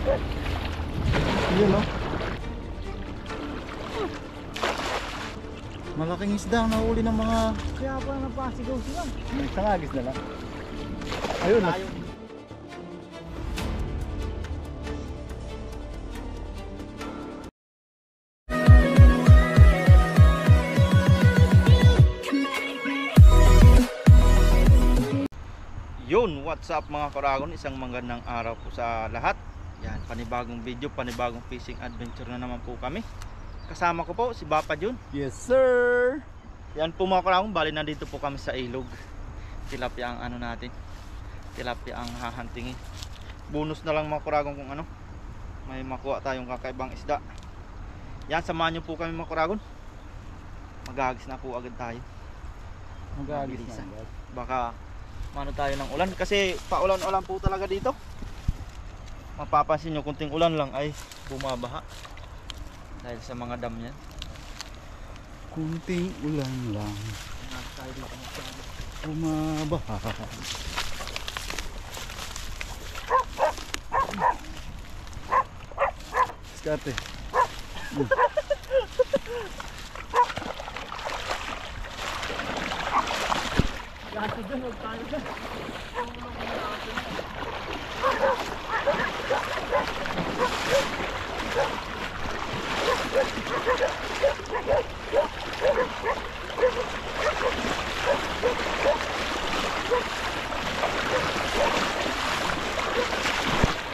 Yun no? Malaking isda ang nahuli ng mga... Kaya pa napasigaw sila. Isang agis na lang. Ayun na. Yun, what's up mga Karagon? Isang magandang araw po sa lahat. Yan, panibagong video, panibagong fishing adventure na naman po kami. Kasama ko po si Bapa Jun. Yes sir. Yan po mga Karagon, bali nandito po kami sa ilog. Tilapia ang ano natin. Tilapia ang hahantingin. Bonus na lang mga Karagon kung ano, may makuha tayong kakaibang isda. Yan, samahan nyo po kami mga Karagon. Magagis na po agad tayo. Mag-agis Mabilisan. na agad. Baka mano tayo ng ulan kasi paulan-ulan po talaga dito. Mapapansin nyo kunting ulan lang ay bumabaha dahil sa mga dam yan. Kunting ulan lang bumabaha. Skate. Gato dyan, huwag tayo dyan.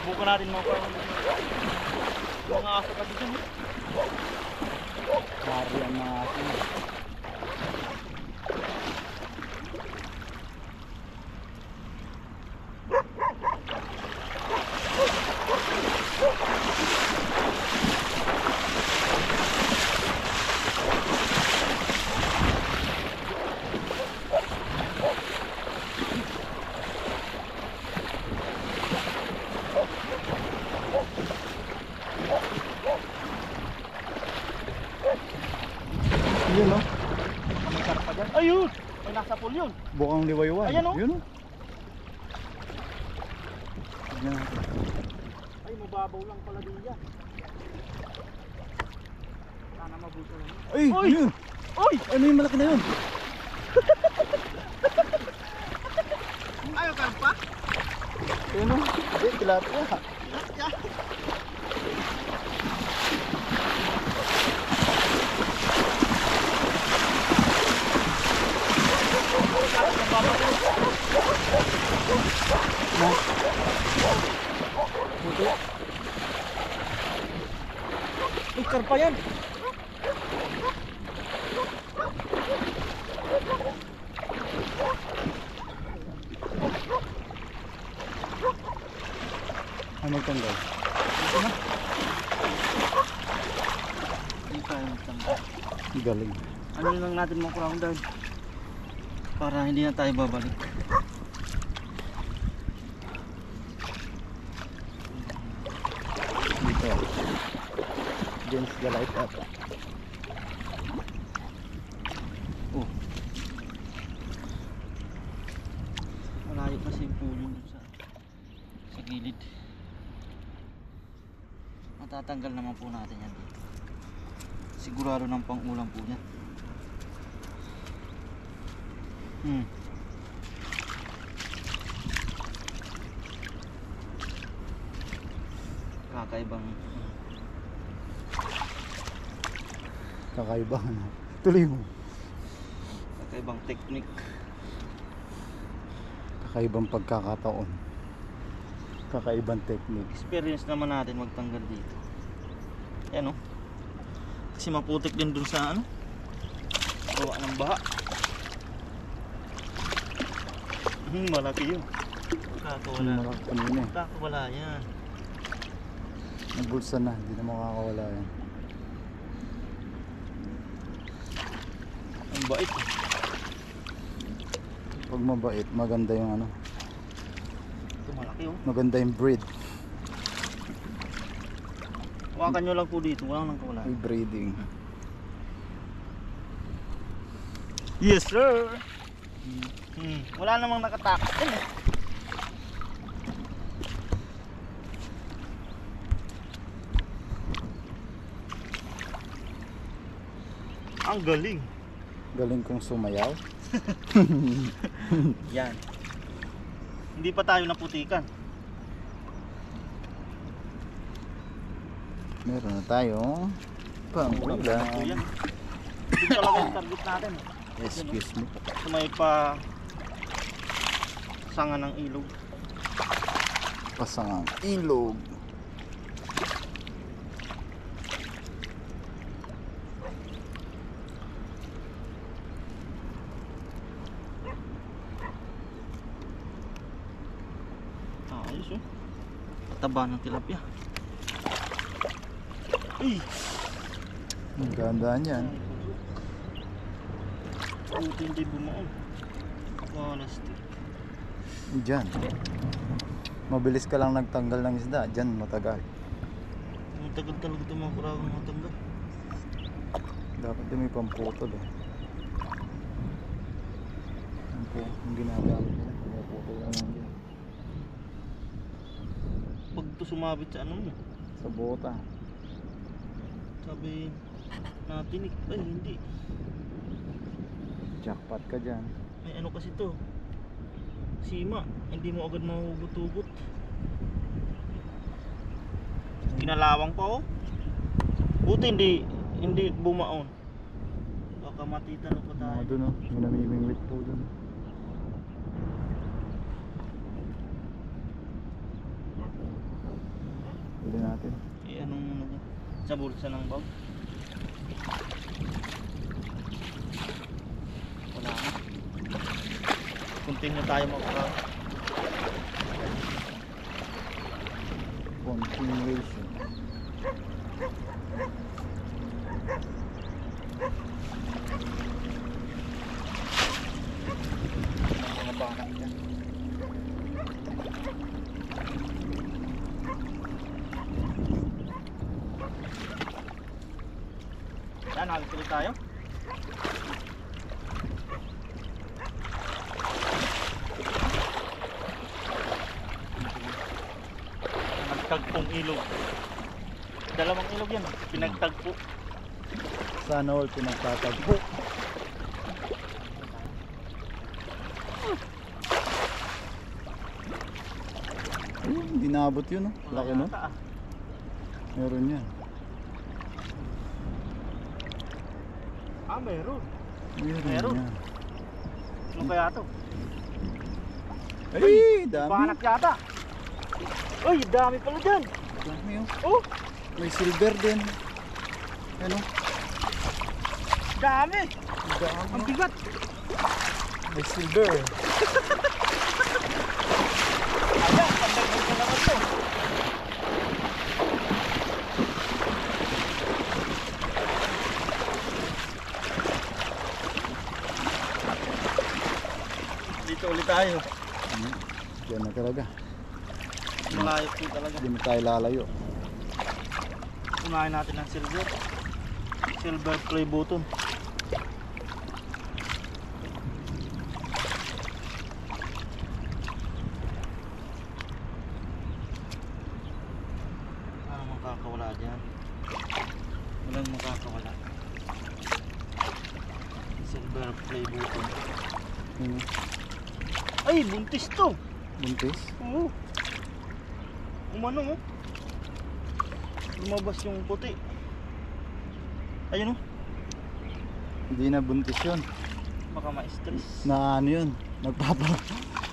Buka natin mga aso kasi dyan. Hari ang mga aso. Yun no? May karpa dyan. Ayun! May nasa pool yun. Bukang liwayway. Ayan, no? Yun no? Tignan natin. Ay, mababaw lang pala din yan. Sana mabuto lang. Ay! Uy! Yun! Uy! Ano yung malaki na yun? Ayaw karpa? Yun no? Hindi, tilapia. Na. Buto. Uy, karpa yan. Ay, magtanggal. Hindi tayo magtanggal. Galing. Ano lang natin mga kurang dahil para hindi na tayo babalik. Dito. Against the light ata. Oh. Malayo kasi yung pulo dun sa gilid. Matatanggal naman po natin yan dito. Sigurado ng pang-ulam po yan. Kakaibang ano. Tuloy mo. Kakaibang technique. Kakaibang pagkakataon. Kakaibang technique. Experience naman natin magtanggal dito. Ayan o. Kasi maputik din dun sa ano, gawa ng baha. Malaki yun. Kakawala. Ano yun eh. Kakawala yan. Nabulsa na. Hindi na makakawala yan. Ang bait. Pag mabait, maganda yung ano. Ito malaki oh. Maganda yung breed. Hawakan nyo lang po dito. Walang nang kawala. May breeding. Yes sir. Wala namang nakatakot din eh. Ang galing. Galing kong sumayaw. Yan. Hindi pa tayo naputikan. Meron na tayong pangulam. Yan. Ito talaga yung target natin. Excuse me. So may pa sanga ng ilog. Pasangang ilog. Ayos oh. Taba ng tilapia. Uy! Ang gandaan yan. Buti hindi bumaon. Plastic. Diyan. Mabilis ka lang nagtanggal ng isda. Diyan matagal. Matagal talaga ito mga kurawang matanggal. Dapat din may pamputol eh. Ang ginagamit nila. Pamputol lang lang dyan. Pag ito sumabit sa ano mo, Sa bota. sabi natinik. Ay hindi. Jackpot ka dyan. May ano kasi to, sima, hindi mo agad mahugot-hugot. Kinalawang pa oh. Buti hindi bumaon. Baka matitano pa tayo. Doon oh. May namimingwit po doon. Pwede natin. Eh anong ano dyan? Sa bulsa ng bag. Wala na. Continue tayo mag-crowd. Continuation. Mga banak dyan. Yan, halos ulit tayo. Nagtagpong ilog. Dalawang ilog yan, pinagtagpo. Sana all pinagtatagpo. Ayun, hindi naabot yun oh. Laki no? yata, ah. Meron yan. Ah, meron. Meron Meron. yan. Ano kaya to? Ay, dami. Panak yata. Uy, dami pala dyan. Dami oh. Oh, May silver din. Ano? dami. Dami. Ang bigat. May silver. Ayan, pagdagang ko naman to. Dito ulit tayo. Yan na talaga. Malayo po talaga. Hindi na tayo lalayo. Unahin natin ang silver. Silver play button. Ano makakawala dyan? Walang makakawala. Silver play button. Ano? Ay, buntis to! Buntis? Oo. Umano oh. Lumabas yung puti. Ayun oh. Hindi na buntis yun. Baka ma-stress. Na ano yun?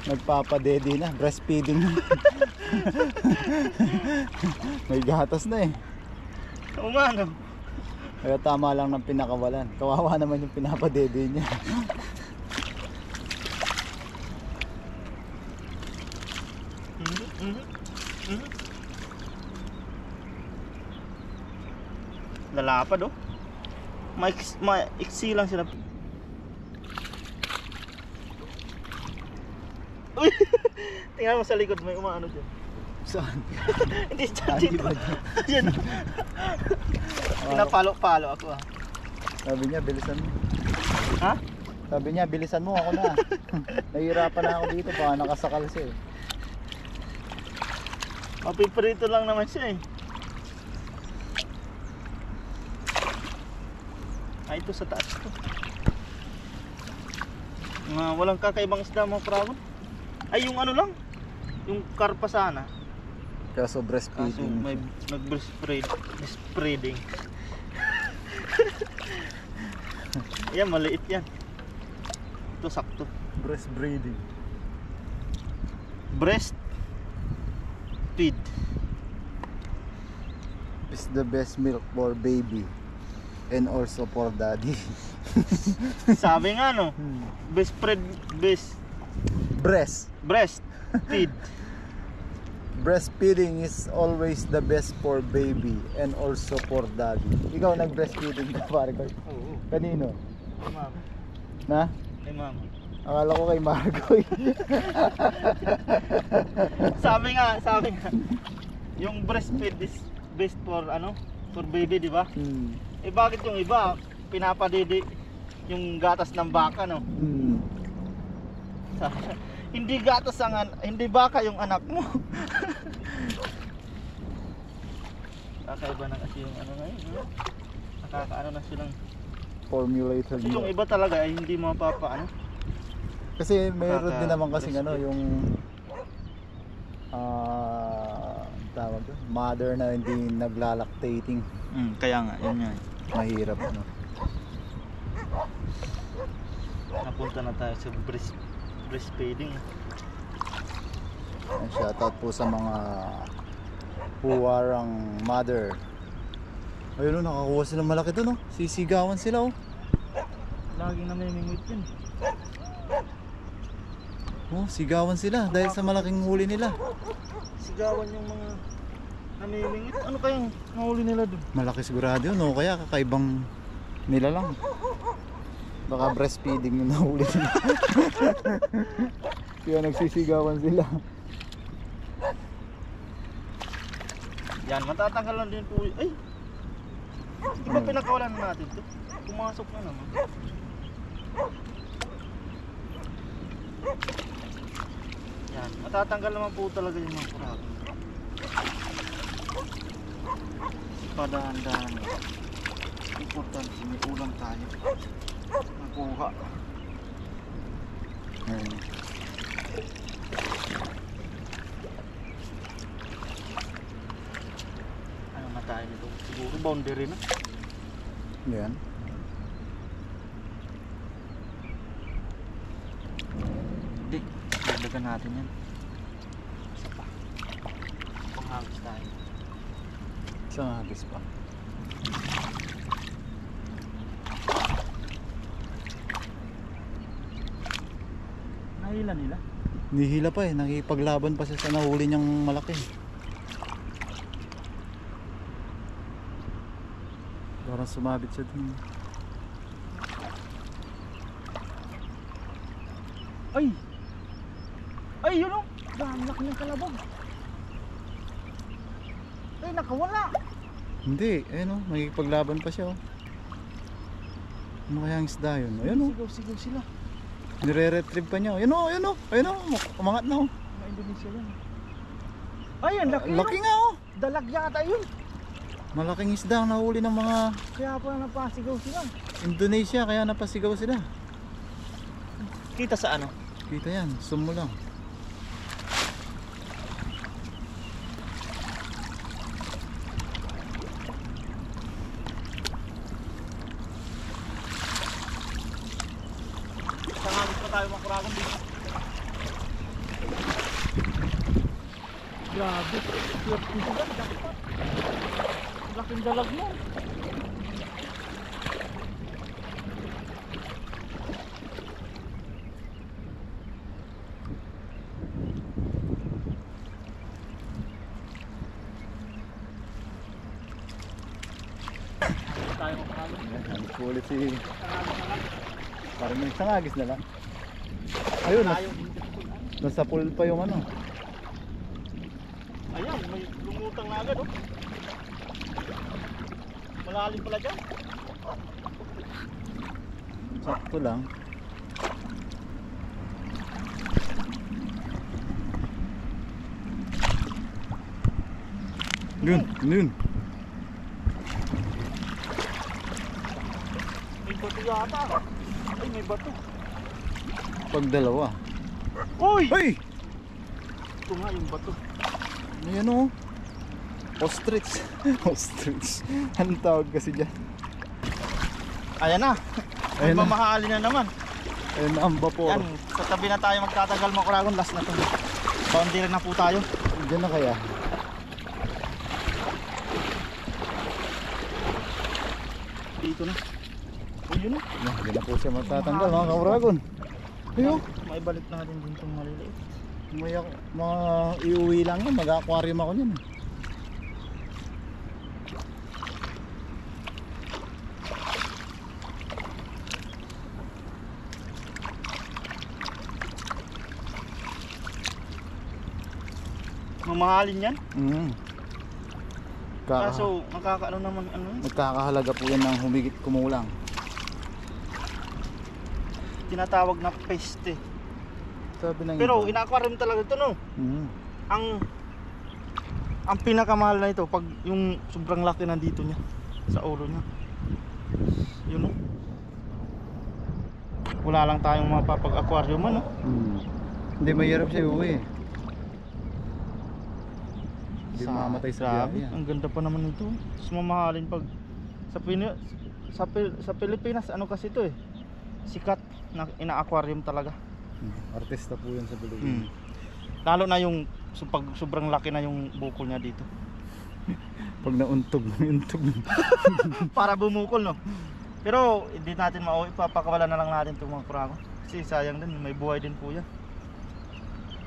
Nagpapadede na. Breastfeeding na. May gatas na eh. Umano. Kaya tama lang ng pinakawalan. Kawawa naman yung pinapadede niya. Lalapad oh. Maiksi lang sila. Uy! Tingnan mo sa likod, may umaano dyan. Saan? Hindi dyan, Ah, dito. di ba dyan? Dyan. Pinapalo-palo ako ah. Sabi niya, bilisan mo. Ha? Sabi niya, bilisan mo. Ako na. Nahihirapan na ako dito. Baka nakasakal siya eh. Mapiprito lang naman siya eh. Ay, ito sa taas to. Mga walang kakaibang isda mga pragon. Ay, yung ano lang. Yung karpa sana. Kaso Kaso breastfeeding. may nag-breastfeeding. Yan, maliit yan. Ito sakto. Breastbreeding. Breast feed. Is the best milk for baby and also for daddy. Sabi nga no, best Breast. feed. Breastfeeding is always the best for baby and also for daddy. Ikaw nag-breastfeeding ka pare ko. Oo. Kanino? Kay mama. Na? Kay mama. Akala ko kay Marco. Sabi nga. Yung breastfeed is best for ano? For baby, di ba? Eh bakit yung iba pinapadidi yung gatas ng baka no? Hindi gatas hindi baka yung anak mo. Kakaiba na kasi yung ano ngayon, no? Nakakaano na silang. Formulated Kasi yung milk. iba talaga ay hindi ano. Kasi mayroon din naman kasi Breastfeed. ano yung tawag doon, mother na hindi naglalactating. Kaya nga, yun nga. Mahirap ano. Napunta na tayo sa breastfeeding. And shoutout po sa mga puwarang mother. Ayun o, nakakuha silang malaki doon o. Sisigawan sila o. Laging namimingwit yun. Oh, sigawan sila dahil sa malaking huli nila. Sigawan yung mga namimingwit. Ano kayang nahuli nila doon? Malaki sigurado yun o, kaya kakaibang nila lang. Baka breastfeeding yung nahuli nila. Kaya nagsisigawan sila. Yan, matatanggal lang din po. Ay! Di ba pinakawalan na natin to? Pumasok na naman. Yan, matatanggal naman po talaga yung mga kurako. Padahan-dahan. Importante, may ulam tayo. Nakuha. Ayun. Ano na tayo nito? Siguro boundary na. Yan. Hindi, dagdagan natin yan. Isa pa. Panghagis tayo. Isang hagis pa. Nahila nila. Nihila pa eh, nakipaglaban pa siya sa nahuli niyang malaki. Parang sumabit siya dun. Ay! Ay, yun o! Dami laki ng kalabog. Ay, nakawala. Hindi, ayun o, nakipaglaban pa siya o. Ano kaya ang isda yun? Ayun o, Sigaw-sigaw sila. nire-retrieve pa niya. Ayun o, ayun o, ayun o, umangat na o. Mga Indonesia yan. Ay, ang laki. Laki nga o. Dalag yata yun. Malaking isda ang nahuli ng mga Kaya pala napasigaw sila. Indonesia, kaya napasigaw sila. Kita sa ano? Kita yan, zoom mo lang. Sangagis pa tayo mga kuragon dito. Grabe. Laki sila. Dapat. Laking dalag mo. Tayo mga kuragon. Ang kulit si... Parang may isang hagis na lang. Ayun, Tayo. nasa pool pa yung ano. Ayan, may lumutang na agad oh. Malalim pala dyan. Sakto lang. Yun, yun. May bato yata. Ay, may bato. Pag dalawa. Uy! Ay! Ito nga yung bato. Ayan o. Ostrich. Ostrich. Anong tawag kasi dyan? Ayan na. Ay, Ayan na. mamahali na naman. Ayan ang vapor. Yan, sa tabi na tayo magtatagal mga kuragon. Last na to. Boundary na po tayo. Diyan na kaya. Dito na. Ayun na. Yan na po siya matatanggal mga kauragon. Ayo. May balik na din din itong maliliit. Mga iuwi lang yan. Mag-aquarium ako niyan. Mamahalin yan. Kaso, Kaso makakaano naman ano. magkakahalaga po yan ng humigit kumulang. Tinatawag na peste. Sabi ng Pero iba. ina-aquarium talaga ito no. Mhm. Ang pinakamahal na ito pag yung sobrang laki nandito niya sa ulo niya. Yun no. Wala lang tayong mapapag-aquarium ano. Hindi mahirap siya uwi. Hindi mamatay sa grabe. biyahe. Ang ganda pa naman nito. Mas mamahalin pag sa Pilipinas ano kasi ito eh. Sikat na ina-aquarium talaga. Artista po yan sa Pilipinas. Lalo na yung pag sobrang laki na yung bukol niya dito. Pag nauntog. Para bumukol no. Pero hindi natin mauwi, papakawalan na lang natin itong mga kurago. Kasi sayang din, may buhay din po yan.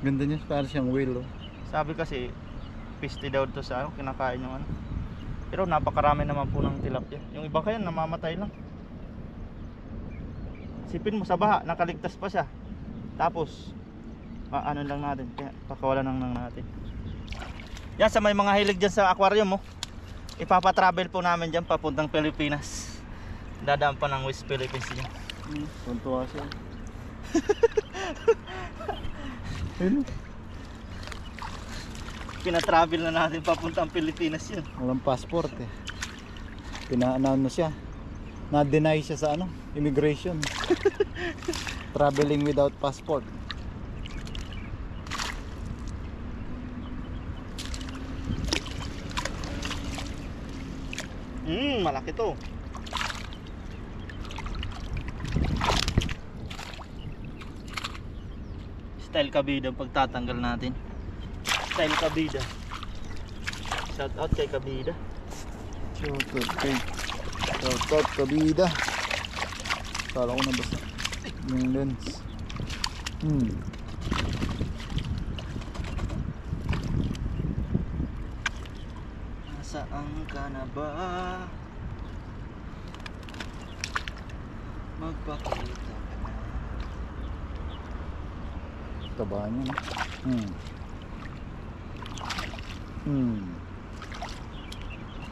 Ganda niya, para siyang whale. Oh. Sabi kasi piste daw to sa kinakain yung ano. Pero napakarami naman po ng tilapia. Yung iba kaya namamatay lang. Sipin mo sa baha, nakaligtas pa siya. Tapos ano lang natin, kaya pakawalan lang natin. Yan sa may mga hilig dyan sa aquarium mo. Ipapatravel po namin dyan papuntang Pilipinas. Dadaan pa ng West Philippines dyan. Tuntua siya. Ayun. Pinatravel na natin papuntang Pilipinas yun. Walang passport eh. Pina-ano siya. Na-deny siya sa ano, immigration. Traveling without passport. Malaki to. Style kabida pagtatanggal natin. Style kabida. Shout out kay kabida. Shout out kabida. Kala ko nabasa yung lens. Nasaan ka na ba? Magpakita ka na. Taba niya.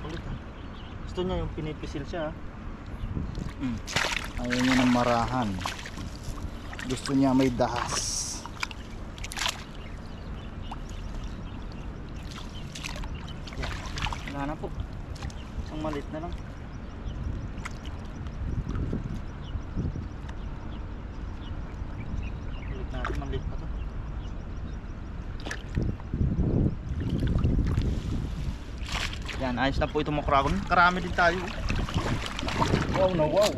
Kulit ah. Gusto niya yung pinipisil siya. Ayaw niya ng marahan. Gusto niya may dahas. Wala na po. Isang maliit na lang. Ulit natin, maliit pa to. Yan, ayos na po itong makragon. Karami din tayo. Wow na wow.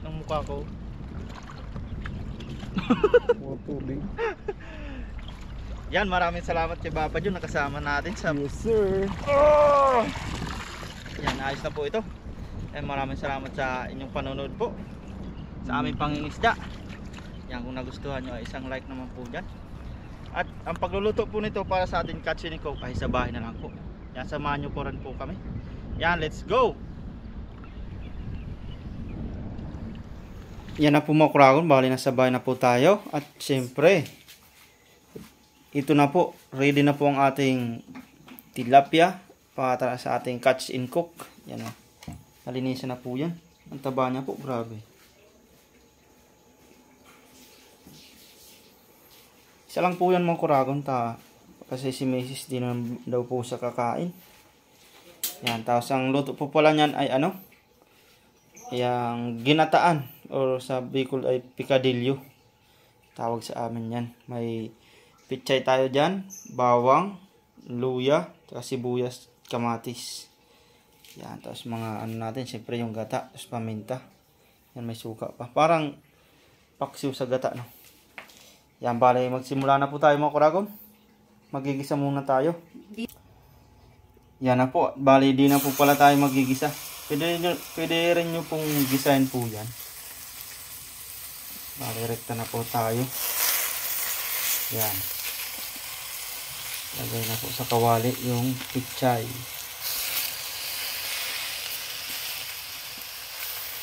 Ng mukha ko. Wow, tubig. Yan, maraming salamat kay Papa Jun nakasama natin sa Yes sir. Yan, ayos na po ito. Maraming salamat sa inyong panonood po sa aming pangingisda. Yan, kung nagustuhan nyo ay isang like naman po dyan. At ang pagluluto po nito para sa ating catch ni Coke ay sa bahay na lang po. Yan, samahan nyo po rin po kami. Yan, let's go! Yan na po mga kuragon, bali nasa bahay na po tayo. At siyempre, ito na po, ready na po ang ating tilapia para sa ating catch and cook. Yan o, nalinisan na po yan. Ang taba niya po, grabe. Isa lang po yan mga kuragon, kasi si Mrs. di na daw po sa kakain. Yan, tapos ang luto po pala niyan ay ano, Yang ginataan or sa Bicol ay picadillo. Tawag sa amin yan. May pichay tayo dyan, bawang, luya, sibuyas, kamatis. Yan, tapos mga ano natin, siyempre yung gata, tapos paminta. Yan, may suka pa. Parang paksiw sa gata, no? Yan, bale, magsimula na po tayo mga kuragom. Magigisa muna tayo. Yan na po, bale, di na po pala tayo magigisa. Pwede rin nyo pong gisahin po yan. Bale, rekta na po tayo. Yan. Lagay na po sa kawali yung pichay.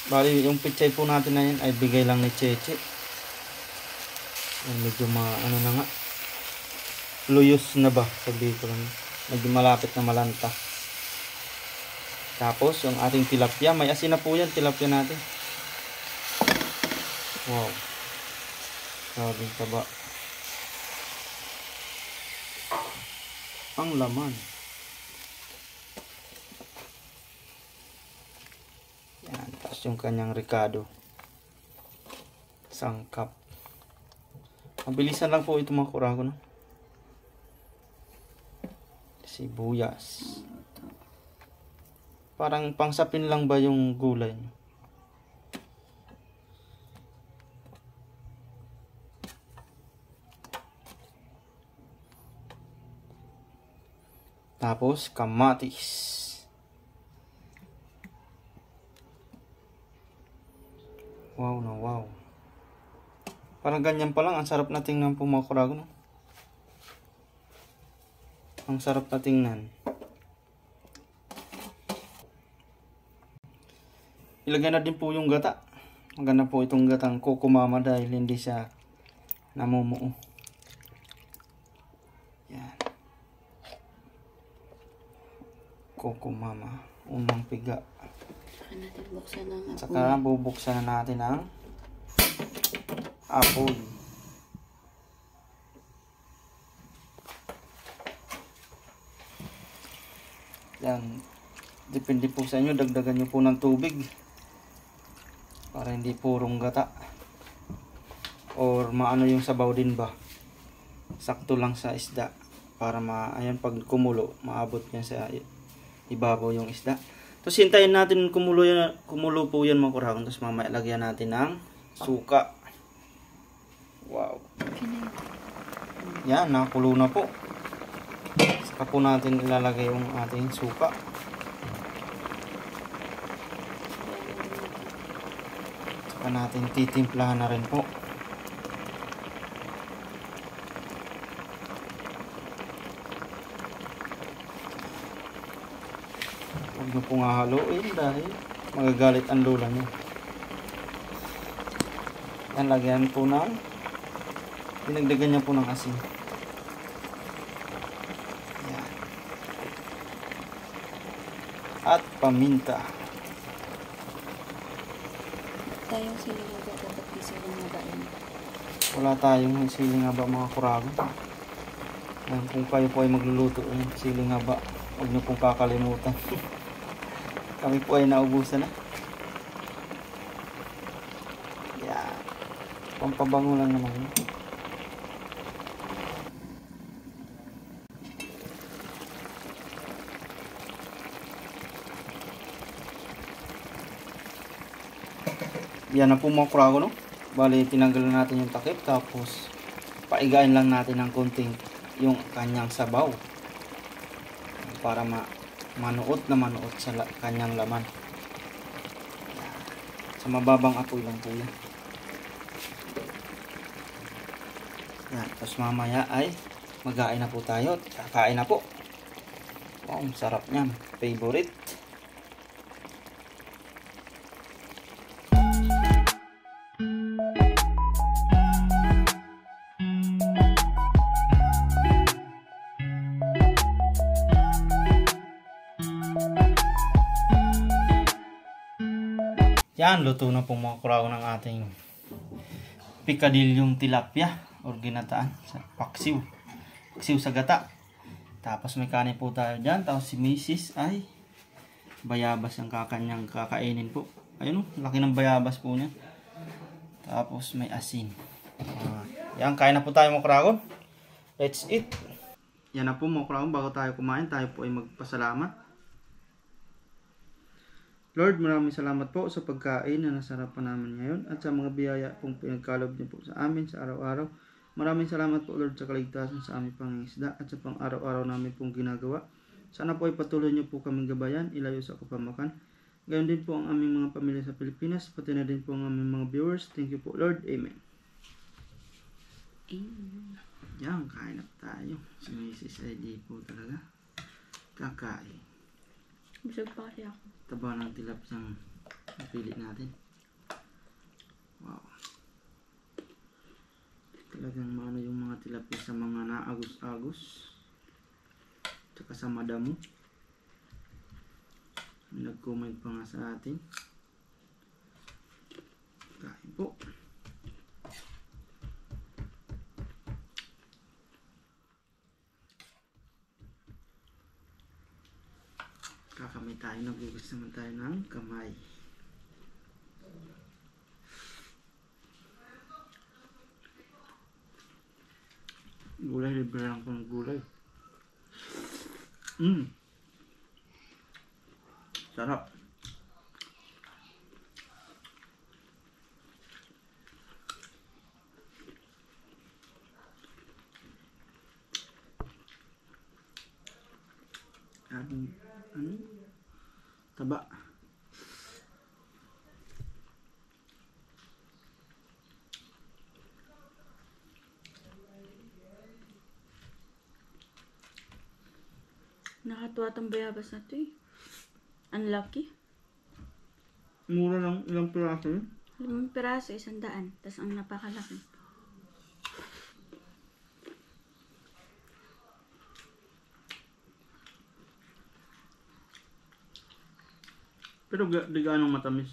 Bali, yung pichay po natin na yan ay bigay lang ni Cheche. Yan, medyo ano na nga. Luyos na ba? Sabi ko lang. Medyo malapit na malanta. Tapos, yung ating tilapia. May asin na po yan, tilapia natin. Wow. Sabing taba. Ang laman. Yan. Tapos yung kanyang ricado. Sangkap. Mabilisan lang po ito mga kurago, no? Sibuyas. Parang pangsapin lang ba yung gulay? Tapos kamatis. Wow na wow. Parang ganyan pa lang, ang sarap na tingnan po mga kurago, no? Ang sarap na tingnan. Ilagay na din po yung gata. Maganda po itong gatang Coco Mama dahil hindi siya namumuo. Yan. Coco Mama. Unang piga. Saka bubuksan na natin ang apoy. Yan. Depende po sa inyo. Dagdagan nyo po ng tubig. Para hindi purong gata. Or maano yung sabaw din ba. Sakto lang sa isda. Para ayan, pag kumulo, maabot yan sa ibabaw yung isda. Tapos hintayin natin kumulo po yan mga kurahon. Tapos mamaya lagyan natin ng suka. Wow. Yan, nakulo na po. Saka po natin ilalagay yung ating suka. Saka natin titimplahan na rin po. Huwag nyo pong hahaluin dahil magagalit ang lola nyo. Yan, lagyan po ng dinagdagan niya po ng asin. Yan. At paminta. Tayong siling haba, dapat di siling haba yun. Wala tayong siling haba mga kurago. Yan, kung kayo po ay magluluto ng siling haba, huwag nyo pong kakalimutan. Kami po ay naubusan na. Yan. Pampabango lang naman yun. Yan na po mga kurago, no? Bali, tinanggalan natin yung takip. Tapos, paigain lang natin ng konting yung kanyang sabaw. Para manuot sa kanyang laman. Sa mababang apoy lang po yan. Yan. Tapos mamaya ay mag-ain na po tayo. Kakain na po. Wow, sarap niyan. Favorite. Yan, luto na po mga kurago ng ating picadilyong tilapia or ginataan sa paksiw. Paksiw sa gata. Tapos may kanin po tayo dyan. Tapos si Mrs. ay bayabas ang kakanyang kakainin po. Ayun oh, laki ng bayabas po niya. Tapos may asin. Yan, kain na po tayo mga kragon. Let's eat. Yan na po mga kragon, bago tayo kumain, tayo po ay magpasalamat. Lord, maraming salamat po sa pagkain na nasarapan namin ngayon at sa mga biyaya pong pinagkalob niyo po sa amin sa araw-araw. Maraming salamat po Lord sa kaligtasan sa aming pangingisda at sa pang-araw-araw namin pong ginagawa. Sana po ay patuloy niyo po kaming gabayan, ilayo sa kapamakan. Gayon din po ang aming mga pamilya sa Pilipinas, pati na din po ang aming mga viewers. Thank you po Lord. Amen. Amen. Yan, kain na tayo. Si Mrs. ay di po talaga kakain. Busog pa kasi ako. Taba ng tilapiyang napili natin. Wow. Talagang maano yung mga tilapia sa mga naagos-agos. Tsaka sa madamo. May nag-comment pa nga sa atin. Kain po. Kakamay tayo, nagugas naman tayo ng kamay. Gulay, libre lang po ng gulay. Sarap. Taba. Nakatuwa tong bayabas na to eh. Unlucky. Mura lang, ilang piraso yun? 5 piraso, 100. Tapos ang napakalaki. Pero di gaano matamis.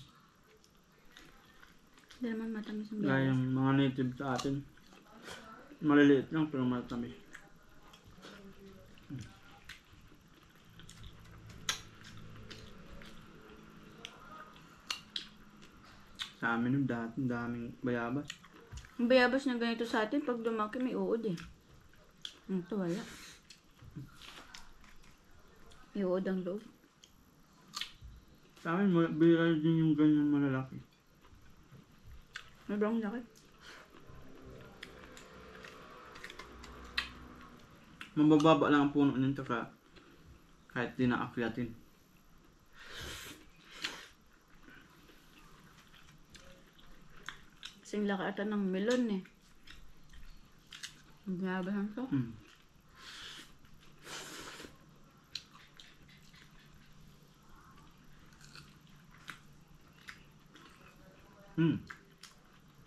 Hindi naman matamis ang Gaya bayabas. yung mga native sa atin. Maliliit lang pero matamis. Sa amin yung daming bayabas. Ang bayabas na ganito sa atin, pag lumaki may uod eh. Ito wala. May uod ang loob. Sa amin, bira din yung ganyan malalaki. Sobrang laki. Mabababa lang ang puno nito kahit di naakyatin. Kasing laki ata ng melon eh. Ang bayabas lang to.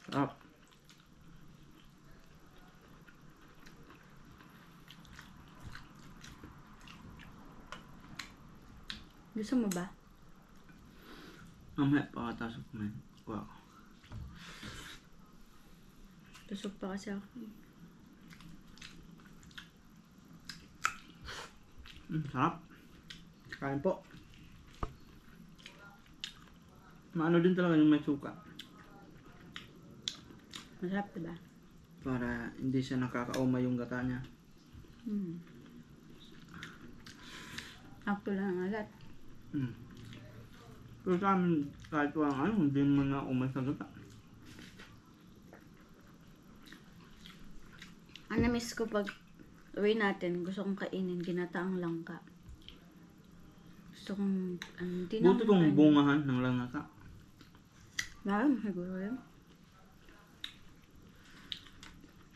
Sarap. Gusto mo ba? Mamaya pakatasok kumain. Wow. Tusok pa kasi ako. Sarap. Kain po. Maano din talaga yung may suka. Masarap diba? Para hindi siya nakakauma yung gata niya. Ako lang ang alat. Pero sa amin, kahit walang hindi naman na umay sa gata. Ang na-miss ko pag uwi natin, gusto kong kainin ginataang langka. Gusto kong, hindi na Buti kong bungahan ng langaka. Maram, siguro yun.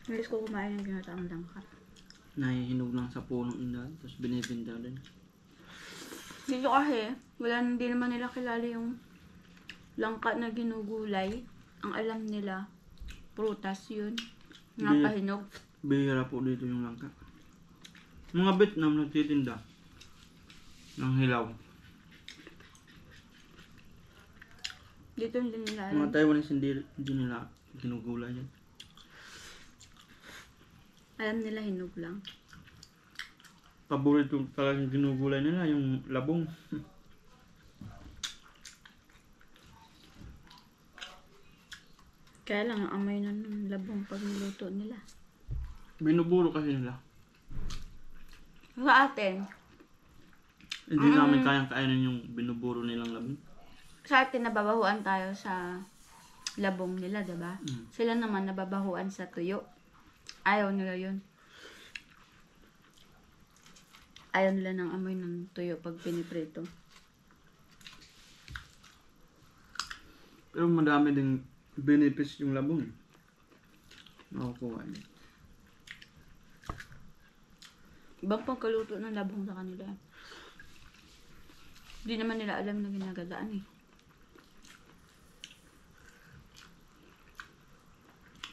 Nalis ko kumain ng ginataang langka. Nahihinog lang sa punong indan, tapos binibinta din. Dito kasi, hindi naman nila kilala yung langka na ginugulay. Ang alam nila, prutas yun. Napahinog. Bihira po dito yung langka. Mga Vietnam nagtitinda ng hilaw. Dito hindi nila alam. Mga Taiwanese hindi nila ginugulay yan. Alam nila hinog lang. Paborito talagang ginugulay nila yung labong. Kaya lang, ang amoy na ng labong pag niluto nila. Binuburo kasi nila. Sa atin, Hindi namin kayang kainin yung binuburo nilang labing. sa atin nababahuan tayo sa labong nila, diba? Sila naman nababahuan sa tuyo. Ayaw nila yun. Ayaw nila ng amoy ng tuyo pag piniprito. Pero madami ding benefits yung labong. Nakukuha niya. Ibang pagkaluto ng labong sa kanila. Hindi naman nila alam na ginagadaan eh.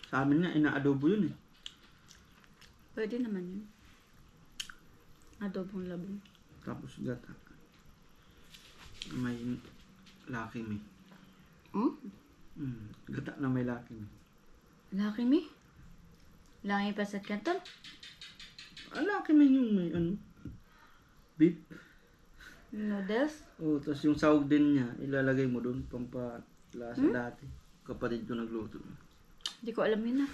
Sa amin nga, ina-adobo yun eh. Pwede naman yun. Adobong labong. Tapos gata. May laki may. Gata na may laki may. Laki mi. Laki pa sa kanton. Laki may yung may ano. Beef. Noodles. Oh, tapos yung sahog din niya, ilalagay mo doon pampalasa dati. Kapatid ko nagluto. Hindi ko alam yun ah.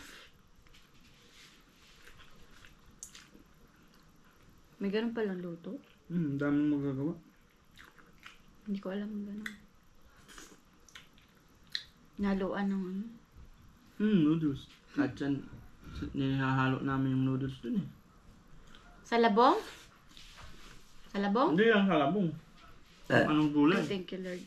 May ganun palang luto. Daming magagawa. Hindi ko alam yung ganun. Naluan ng ano. Noodles. At yan, nihahalo namin yung noodles dun eh. Sa labong? Sa labong? Hindi lang kalabong. Anong gulay? Thank you, Lord.